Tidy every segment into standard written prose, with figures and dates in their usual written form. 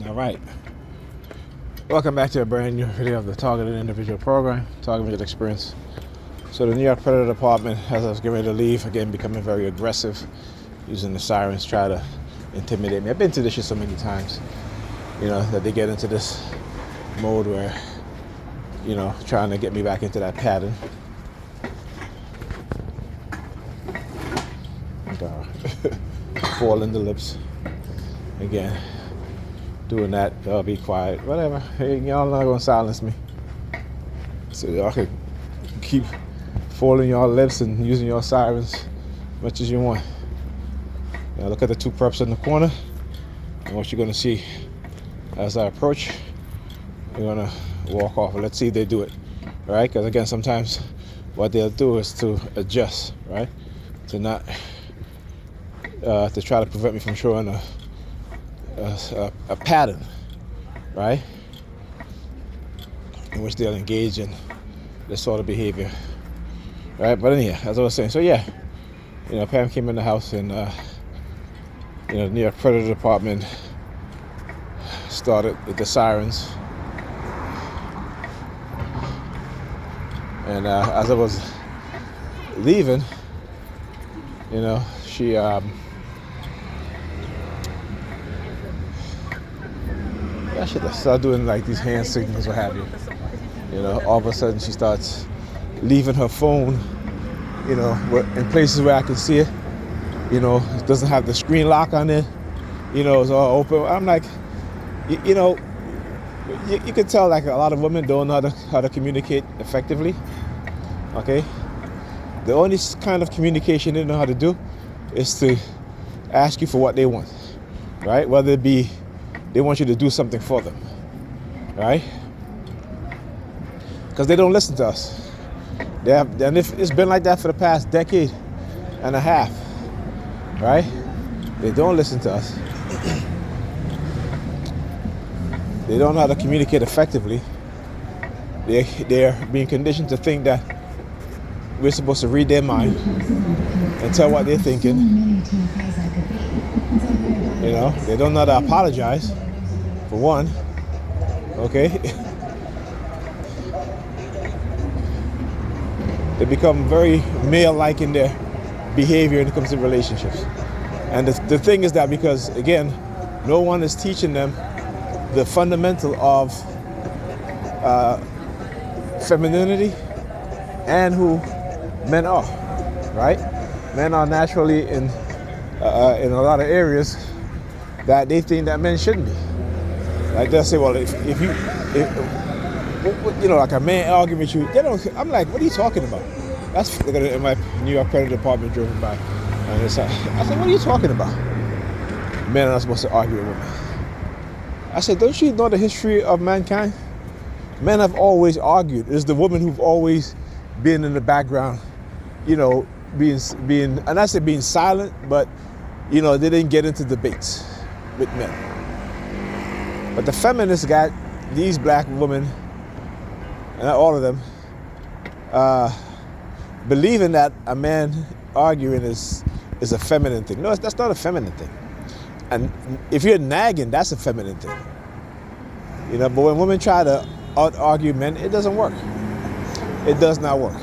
All right. Welcome back to a brand new video of the Targeted Individual Program, Targeted Experience. So the New York Predator Department, as I was getting ready to leave, again becoming very aggressive, using the sirens, try to intimidate me. I've been through this shit so many times, that they get into this mode where, trying to get me back into that pattern. And, fall in the lips. Again, doing that, y'all be quiet, whatever. Hey, y'all not gonna silence me. So y'all can keep folding your lips and using your sirens as much as you want. Now look at the two perps in the corner, and what you're gonna see as I approach, you're gonna walk off. Let's see if they do it, right? Because again, sometimes what they'll do is to adjust, right? To not, to try to prevent me from showing a pattern, right, in which they'll engage in this sort of behavior, right? But anyhow, as I was saying, so yeah, Pam came in the house and the New York Predator Department started with the sirens, and as I was leaving, she I should start doing like these hand signals, what have you. All of a sudden she starts leaving her phone, in places where I can see it. It doesn't have the screen lock on it. It's all open. I'm like, you can tell like a lot of women don't know how to communicate effectively. Okay, the only kind of communication they know how to do is to ask you for what they want, right? Whether it be they want you to do something for them, right? Because they don't listen to us. And it's been like that for the past decade and a half, right? They don't listen to us. They don't know how to communicate effectively. They're being conditioned to think that we're supposed to read their mind and tell what they're thinking. They don't know how to apologize, for one, okay? They become very male-like in their behavior when it comes to relationships. And the thing is that because, again, no one is teaching them the fundamental of femininity and who men are, right? Men are naturally in a lot of areas that they think that men shouldn't be. Like they'll say, well, if like a man arguing with you, I'm like, what are you talking about? That's in my New York Predator Department driven by. And I said, what are you talking about? Men are not supposed to argue with women. I said, don't you know the history of mankind? Men have always argued. It's the women who've always been in the background, being, and I say being silent, but they didn't get into debates with men. But the feminists got these black women, and not all of them, believing that a man arguing is a feminine thing. No, that's not a feminine thing. And if you're nagging, that's a feminine thing. But when women try to out-argue men, it doesn't work. It does not work.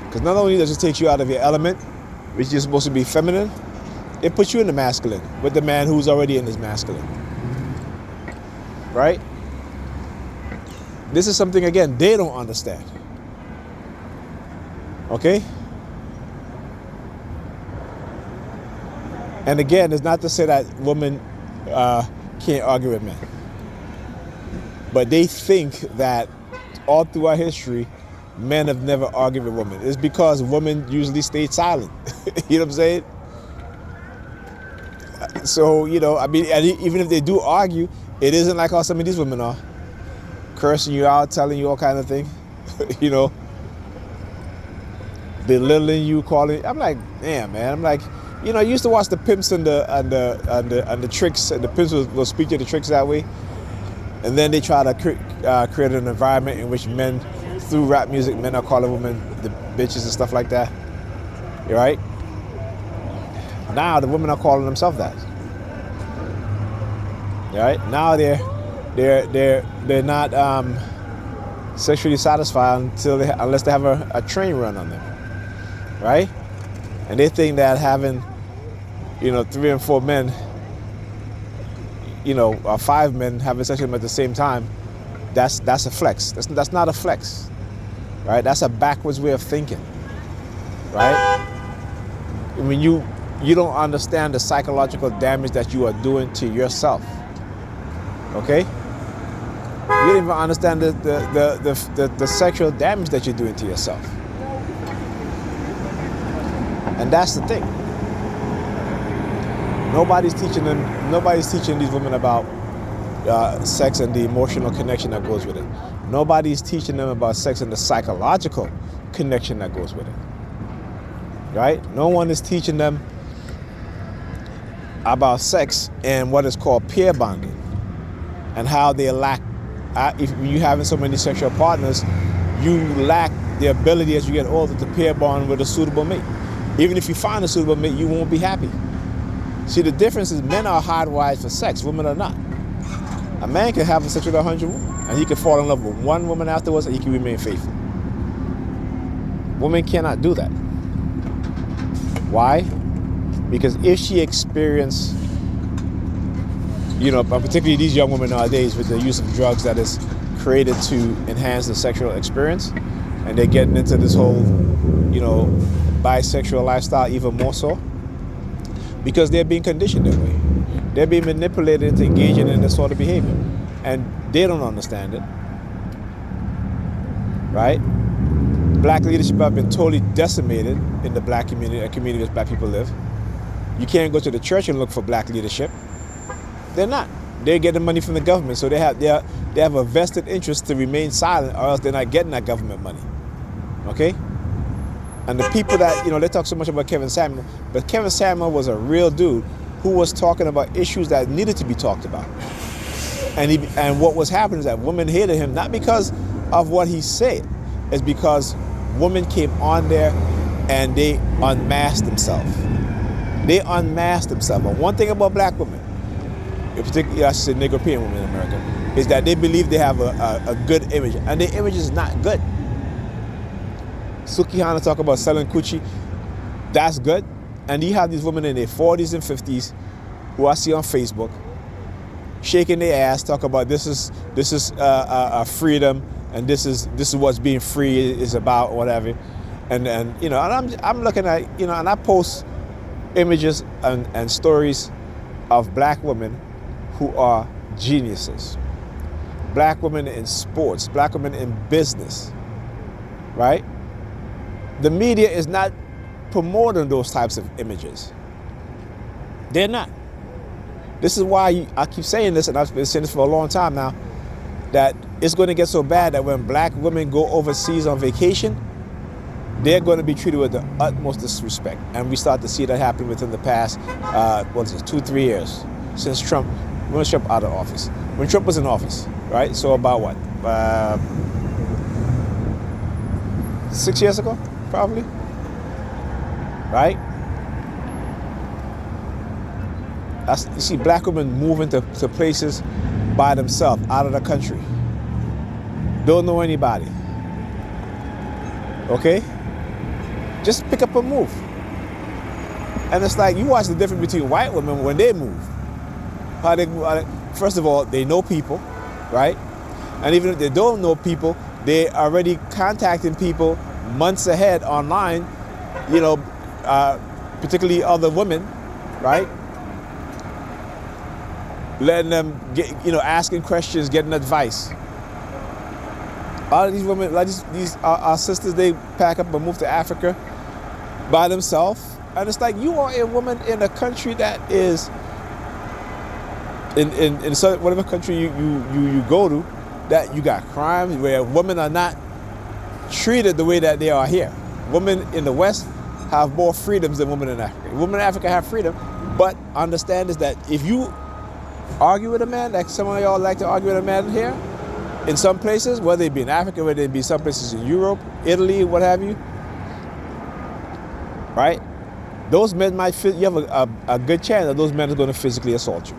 Because not only does it take you out of your element, which is supposed to be feminine, it puts you in the masculine with the man who's already in his masculine. Right? This is something, again, they don't understand. Okay? And again, it's not to say that women can't argue with men. But they think that all through our history, men have never argued with women. It's because women usually stayed silent. You know what I'm saying? So, even if they do argue, it isn't like how some of these women are. Cursing you out, telling you all kind of things. Belittling you, calling. I'm like, damn, man. I'm like, I used to watch the pimps and the tricks, and the pimps will speak to the tricks that way. And then they try to create an environment in which men, through rap music, men are calling women the bitches and stuff like that. You right? Now the women are calling themselves that. Right? Now they're not sexually satisfied unless they have a train run on them. Right? And they think that having, 3 and 4 men, or 5 men having sex with them at the same time, that's a flex. That's not a flex. Right? That's a backwards way of thinking. Right? I mean, you don't understand the psychological damage that you are doing to yourself. Okay? You don't even understand the sexual damage that you're doing to yourself. And that's the thing. Nobody's teaching these women about sex and the emotional connection that goes with it. Nobody's teaching them about sex and the psychological connection that goes with it. Right? No one is teaching them about sex and what is called peer bonding, and how they lack, if you having so many sexual partners, you lack the ability as you get older to peer bond with a suitable mate. Even if you find a suitable mate, you won't be happy. See, the difference is men are hardwired for sex, women are not. A man can have sex with 100 women, and he can fall in love with one woman afterwards, and he can remain faithful. Women cannot do that. Why? Because if she experienced, particularly these young women nowadays with the use of drugs that is created to enhance the sexual experience, and they're getting into this whole, bisexual lifestyle even more so, because they're being conditioned that way. They're being manipulated into engaging in this sort of behavior, and they don't understand it. Right? Black leadership have been totally decimated in the black community, a community where black people live. You can't go to the church and look for black leadership. They're not. They're getting money from the government, so they have a vested interest to remain silent, or else they're not getting that government money. Okay? And the people that, they talk so much about Kevin Samuel, but Kevin Samuel was a real dude who was talking about issues that needed to be talked about. And what was happening is that women hated him, not because of what he said, it's because women came on there and they unmasked themselves. They unmasked themselves. And one thing about black women, in particular, I should say Negropean women in America, is that they believe they have a good image, and their image is not good. Suki Hana talk about selling coochie, that's good. And you have these women in their 40s and 50s who I see on Facebook shaking their ass, talk about this is freedom, and this is what's being free is about, whatever. And I'm looking at, and I post images and stories of black women who are geniuses. Black women in sports, black women in business, right? The media is not promoting those types of images. They're not. This is why I keep saying this, and I've been saying this for a long time now, that it's going to get so bad that when black women go overseas on vacation, they're going to be treated with the utmost disrespect. And we start to see that happen within the past, 2-3 years since Trump, when Trump out of office. When Trump was in office, right? So about what? 6 years ago, probably? Right? You see black women moving to places by themselves, out of the country. Don't know anybody. Okay? Just pick up and move. And it's like, you watch the difference between white women when they move. First of all, they know people, right? And even if they don't know people, they're already contacting people months ahead online, particularly other women, right? Letting them get, asking questions, getting advice. All of these women, like these our sisters, they pack up and move to Africa by themselves. And it's like, you are a woman in a country that is, in whatever country you go to, that you got crimes where women are not treated the way that they are here. Women in the West have more freedoms than women in Africa. Women in Africa have freedom, but understand is that if you argue with a man, like some of y'all like to argue with a man here, in some places, whether it be in Africa, whether it be some places in Europe, Italy, what have you, right? Those men you have a good chance that those men are going to physically assault you.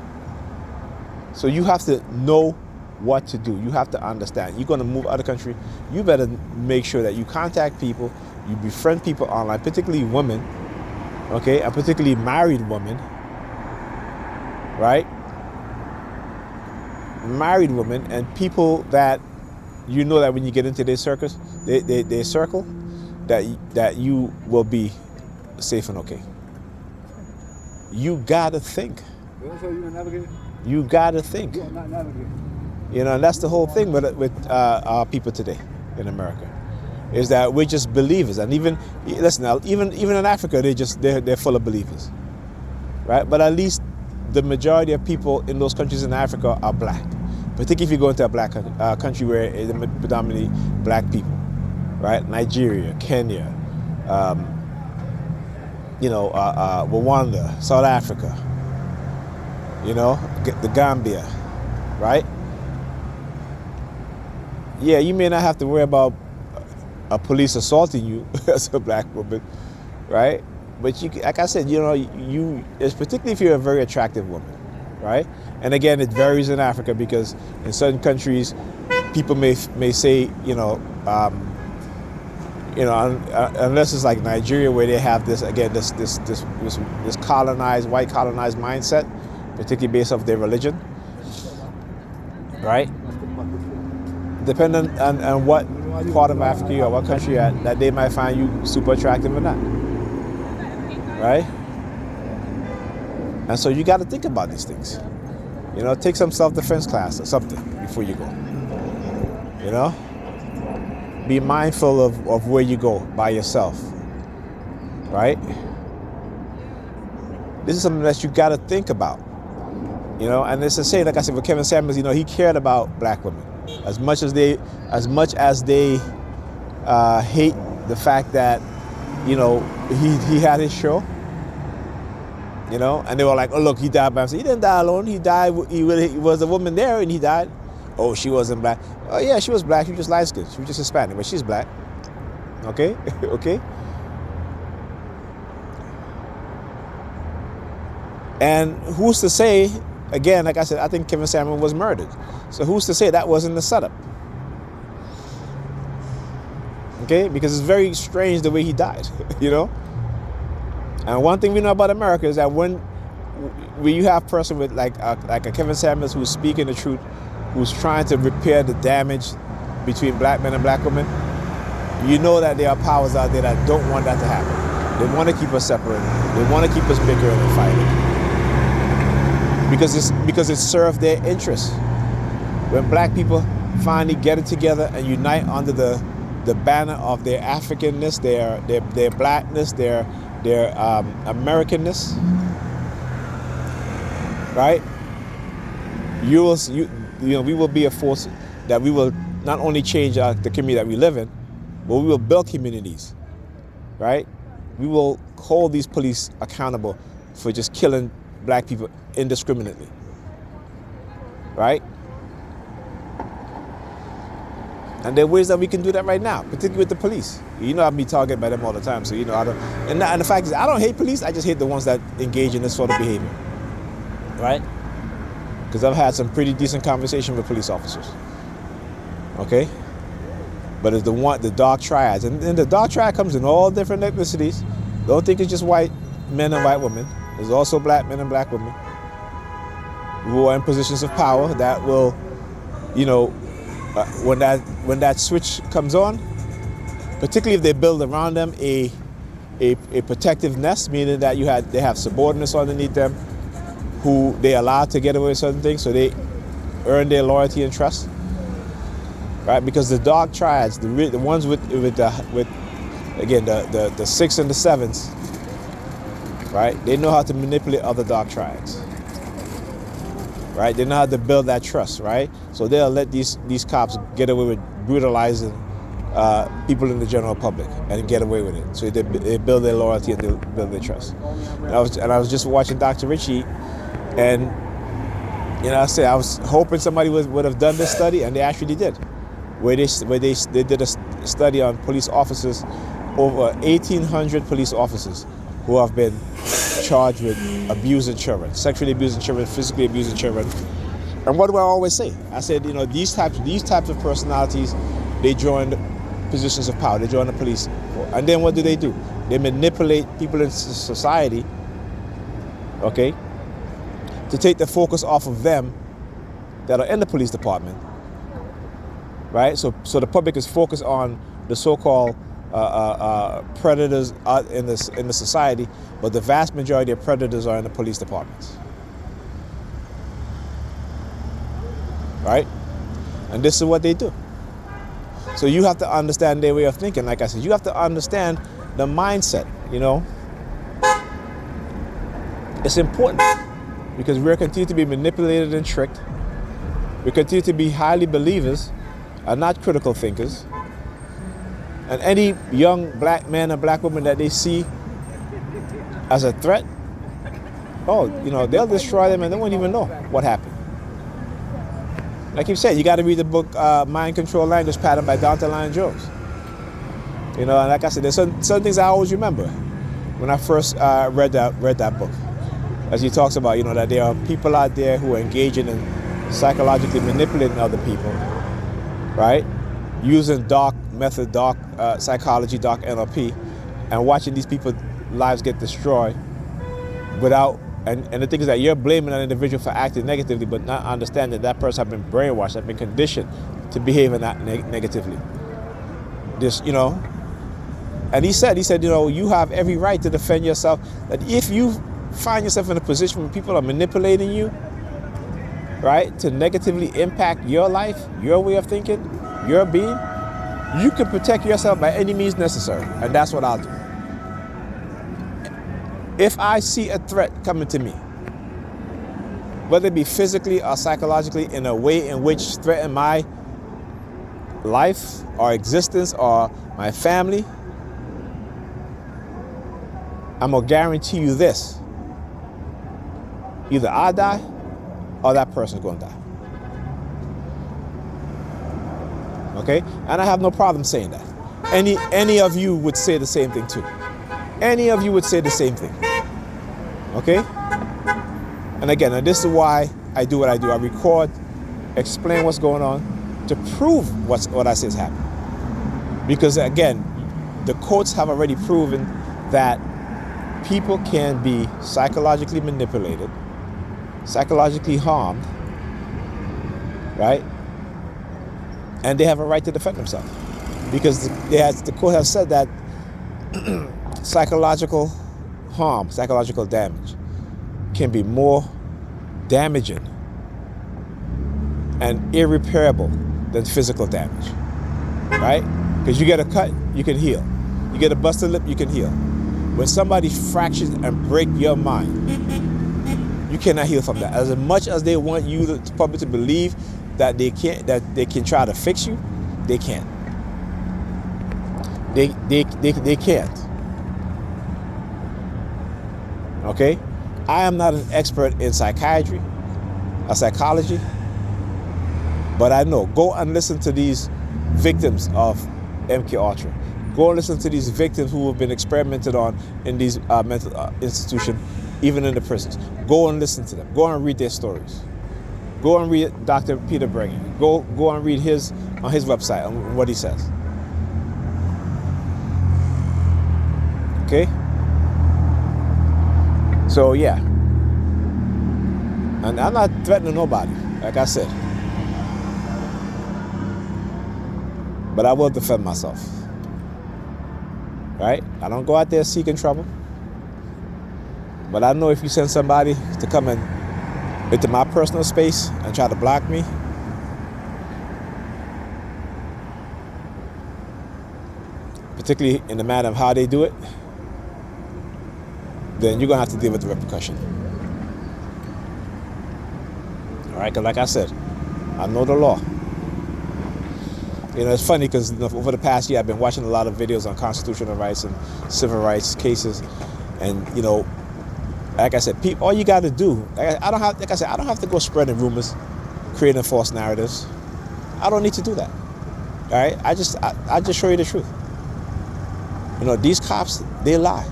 So you have to know what to do. You have to understand. You're going to move out of the country. You better make sure that you contact people, you befriend people online, particularly women, okay, and particularly married women, right? Married women and people that you know that when you get into their circles, their circle, that you will be safe and okay. You gotta think. You gotta think. You know, and that's the whole thing with our people today in America, is that we're just believers. And even in Africa, they're full of believers, right? But at least the majority of people in those countries in Africa are black. Particularly if you go into a black country where it's predominantly black people, right? Nigeria, Kenya, Rwanda, South Africa, the Gambia, right? Yeah, you may not have to worry about a police assaulting you as a black woman, right? But you, like I said, it's particularly if you're a very attractive woman, right? And again, it varies in Africa because in certain countries, people may say, unless it's like Nigeria where they have this colonized, white colonized mindset, particularly based off their religion, right? Depending on what part of Africa or what country you're at, that they might find you super attractive or not, right? And so you got to think about these things. Take some self-defense class or something before you go. Be mindful of where you go by yourself, right? This is something that you got to think about, and it's the same, like I said, with Kevin Samuels, he cared about black women as much as they hate the fact that, he had his show, and they were like, oh, look, he died by himself. He didn't die alone. He died, he was a woman there and he died. Oh, she wasn't black. Oh, yeah, she was black. She was just light-skinned. She was just Hispanic, but she's black. Okay? Okay? And who's to say, again, like I said, I think Kevin Samuel was murdered. So who's to say that wasn't the setup? Okay? Because it's very strange the way he died, And one thing we know about America is that when you have a person with like a Kevin Samuels who's speaking the truth, who's trying to repair the damage between black men and black women, you know that there are powers out there that don't want that to happen. They want to keep us separate. They want to keep us bickering and fighting. Because it serves their interests. When black people finally get it together and unite under the banner of their Africanness, their blackness, their Americanness, right? We will be a force that we will not only change the community that we live in, but we will build communities, right? We will hold these police accountable for just killing black people indiscriminately, right? And there are ways that we can do that right now, particularly with the police. I'm being targeted by them all the time, so I don't. And the fact is, I don't hate police. I just hate the ones that engage in this sort of behavior, right? Because I've had some pretty decent conversation with police officers. Okay? But it's the dark triads. And the dark triad comes in all different ethnicities. Don't think it's just white men and white women. There's also black men and black women who are in positions of power that will, when that switch comes on, particularly if they build around them a protective nest, meaning that they have subordinates underneath them who they allow to get away with certain things, so they earn their loyalty and trust, right? Because the dark triads, the ones with again the 6 and the 7s, right? They know how to manipulate other dark triads, right? They know how to build that trust, right? So they'll let these cops get away with brutalizing people in the general public and get away with it. So they build their loyalty and they build their trust. And I was just watching Dr. Ritchie. And I was hoping somebody would have done this study, and they actually did, where they did a study on police officers, over 1,800 police officers who have been charged with abusing children, sexually abusing children, physically abusing children, And what do I always say? I said, these types of personalities, they join positions of power. They join the police. And then what do? They manipulate people in society, okay, to take the focus off of them that are in the police department, right? So the public is focused on the so-called predators in the society, but the vast majority of predators are in the police departments, right? And this is what they do. So you have to understand their way of thinking. Like I said, you have to understand the mindset. It's important because we're continuing to be manipulated and tricked. We continue to be highly believers and not critical thinkers. And any young black man and black woman that they see as a threat, they'll destroy them and they won't even know what happened. Like you said, you got to read the book Mind Control Language Pattern by Dr. Lion Jones. And like I said, there's certain things I always remember when I first read that book. As he talks about, that there are people out there who are engaging in psychologically manipulating other people, right? Using dark method, dark psychology, dark NLP, and watching these people's lives get destroyed without, and the thing is that you're blaming an individual for acting negatively, but not understanding that person has been brainwashed, has been conditioned to behave and act negatively. And he said, you have every right to defend yourself. That if you find yourself in a position where people are manipulating you, right, to negatively impact your life, your way of thinking, your being, you can protect yourself by any means necessary. And that's what I'll do. If I see a threat coming to me, whether it be physically or psychologically, in a way in which threaten my life or existence or my family, I'm going to guarantee you this. Either I die or that person's going to die. Okay? And I have no problem saying that. Any of you would say the same thing too. Any of you would say the same thing. Okay? And again, and this is why I do what I do. I record, explain what's going on to prove what I say is happening. Because again, the courts have already proven that people can be psychologically manipulated, psychologically harmed, right? And they have a right to defend themselves. Because the court has said that psychological harm, psychological damage can be more damaging and irreparable than physical damage, right? Because you get a cut, you can heal. You get a busted lip, you can heal. When somebody fractures and break your mind, you cannot heal from that. As much as they want you, the public, to believe that they can try to fix you, they can't. They can't. Okay? I am not an expert in psychiatry or psychology, but I know. Go and listen to these victims of MK Ultra. Go and listen to these victims who have been experimented on in these mental institutions, even in the prisons. Go and listen to them. Go and read their stories. Go and read Dr. Peter Bregan. Go and read on his website on what he says. Okay? So yeah. And I'm not threatening nobody, like I said. But I will defend myself. Right? I don't go out there seeking trouble. But I know if you send somebody to come into my personal space and try to block me, particularly in the manner of how they do it, then you're going to have to deal with the repercussion. All right? Because like I said, I know the law. It's funny because over the past year, I've been watching a lot of videos on constitutional rights and civil rights cases. And, like I said, all you got to do, I don't have to go spreading rumors, creating false narratives. I don't need to do that. All right? I just show you the truth. These cops, they lie.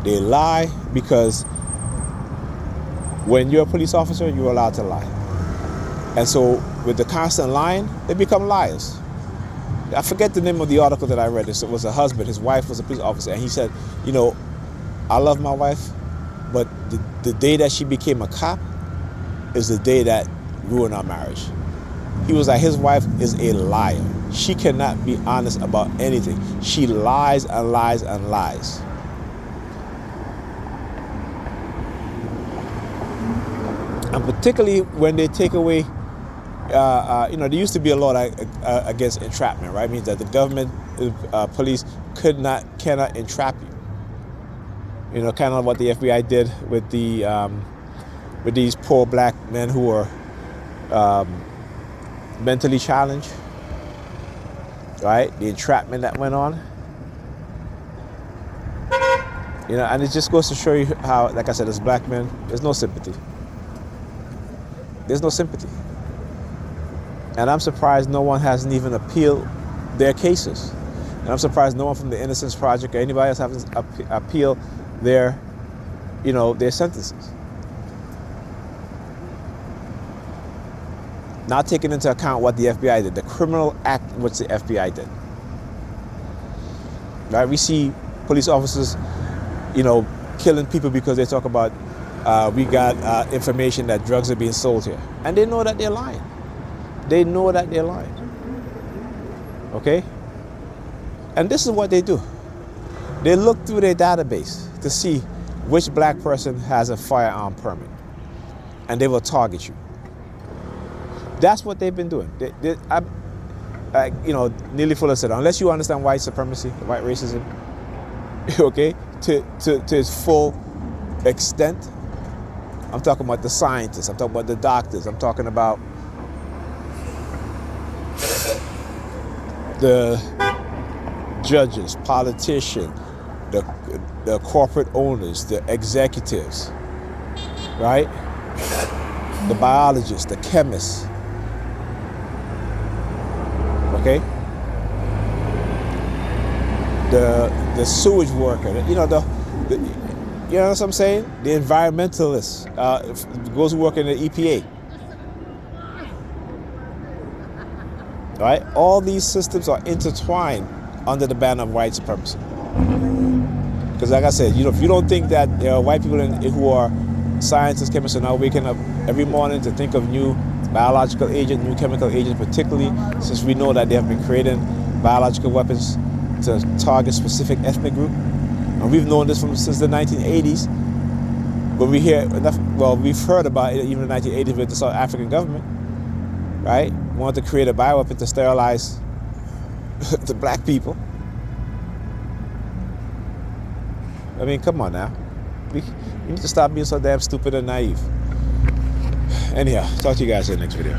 They lie because when you're a police officer, you're allowed to lie. And so with the constant lying, they become liars. I forget the name of the article that I read. It was a husband, his wife was a police officer, and he said, you know, I love my wife, but the day that she became a cop is the day that ruined our marriage. He was like, his wife is a liar. She cannot be honest about anything. She lies and lies and lies. And particularly when they take away, there used to be a law against entrapment, right? It means that the government, police cannot entrap you. You know, kind of what the FBI did with these poor black men who were mentally challenged, right? The entrapment that went on. You know, and it just goes to show you how, like I said, as black men, there's no sympathy. There's no sympathy. And I'm surprised no one hasn't even appealed their cases. And I'm surprised no one from the Innocence Project or anybody else hasn't appealed their sentences. Not taking into account what the FBI did, the criminal act which the FBI did. Right? We see police officers, killing people because they talk about we got information that drugs are being sold here. And they know that they're lying. They know that they're lying. Okay? And this is what they do. They look through their database to see which black person has a firearm permit. And they will target you. That's what they've been doing. Neely Fuller said, unless you understand white supremacy, white racism, okay, to its full extent, I'm talking about the scientists, I'm talking about the doctors, I'm talking about the judges, politicians, the corporate owners, the executives, right? The biologists, the chemists, okay? The sewage worker, you know what I'm saying? The environmentalists, those who work in the EPA. Right? All these systems are intertwined under the banner of white supremacy. Because like I said, if you don't think that there are white people who are scientists, chemists, are now waking up every morning to think of new biological agents, new chemical agents, particularly since we know that they have been creating biological weapons to target specific ethnic group. And we've known this since the 1980s. But we've heard about it even in the 1980s with the South African government, right? Wanted to create a bioweapon to sterilize the black people. I mean, come on now. We need to stop being so damn stupid and naive. Anyhow, talk to you guys in the next video.